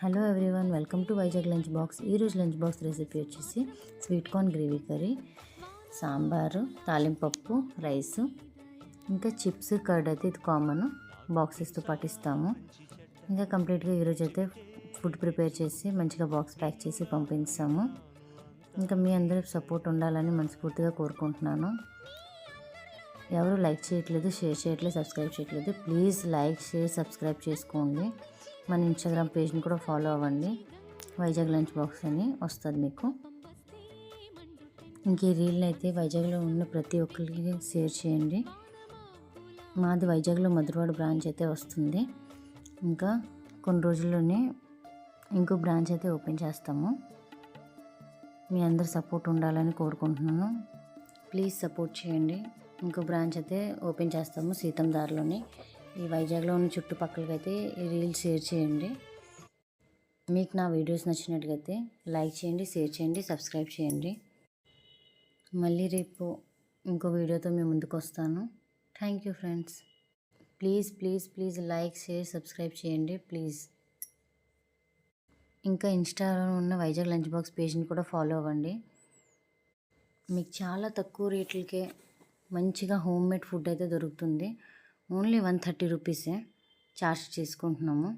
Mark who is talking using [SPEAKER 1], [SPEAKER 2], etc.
[SPEAKER 1] Hello everyone, welcome to Vizag lunch box. ఈరోజు lunch box recipe వచ్చేసి sweet corn gravy curry, sambar, తాలింపప్పు, rice, ఇంకా chips, curd అయితే ఇది కామన్ బాక్సెస్తో పాటిస్తాము. ఇంకా కంప్లీట్గా ఈరోజు అయితే ఫుడ్ ప్రిపేర్ చేసి మంచిగా బాక్స్ ప్యాక్ చేసి పంపిస్తాము. ఇంకా మీ అందరి సపోర్ట్ ఉండాలని మనస్ఫూర్తిగా కోరుకుంటున్నాను. ఎవరు లైక్ చేయట్లేదు, షేర్ చేయట్లేదు, సబ్స్క్రైబ్ చేయట్లేదు. ప్లీజ్ లైక్, షేర్, సబ్స్క్రైబ్ చేసుకోండి. మన ఇన్స్టాగ్రామ్ పేజ్ని కూడా ఫాలో అవ్వండి. వైజాగ్ లంచ్ బాక్స్ అని వస్తుంది మీకు. ఇంక ఈ రీల్ని అయితే వైజాగ్లో ఉన్న ప్రతి ఒక్కరికి షేర్ చేయండి. మాది వైజాగ్లో మధురవాడ బ్రాంచ్ అయితే వస్తుంది. ఇంకా కొన్ని రోజుల్లోనే ఇంకో బ్రాంచ్ అయితే ఓపెన్ చేస్తాము. మీ అందరి సపోర్ట్ ఉండాలని కోరుకుంటున్నాను. ప్లీజ్ సపోర్ట్ చేయండి. ఇంకో బ్రాంచ్ అయితే ఓపెన్ చేస్తాము సీతం దారిలోని. ఈ వైజాగ్లో ఉన్న చుట్టుపక్కలకైతే ఈ రీల్స్ షేర్ చేయండి. మీకు నా వీడియోస్ నచ్చినట్లయితే లైక్ చేయండి, షేర్ చేయండి, సబ్స్క్రైబ్ చేయండి. మళ్ళీ రేపు ఇంకో వీడియోతో మేము ముందుకు వస్తాను. Thank you friends. Please please please like, share, subscribe చేయండి ప్లీజ్. ఇంకా ఇన్స్టాలో ఉన్న వైజాగ్ లంచ్ బాక్స్ పేజ్ని కూడా ఫాలో అవ్వండి. మీకు చాలా తక్కువ రేట్లకే మంచిగా హోమ్ మేడ్ ఫుడ్ అయితే దొరుకుతుంది. ఓన్లీ 130 రూపీసే ఛార్జ్ చేసుకుంటున్నాము.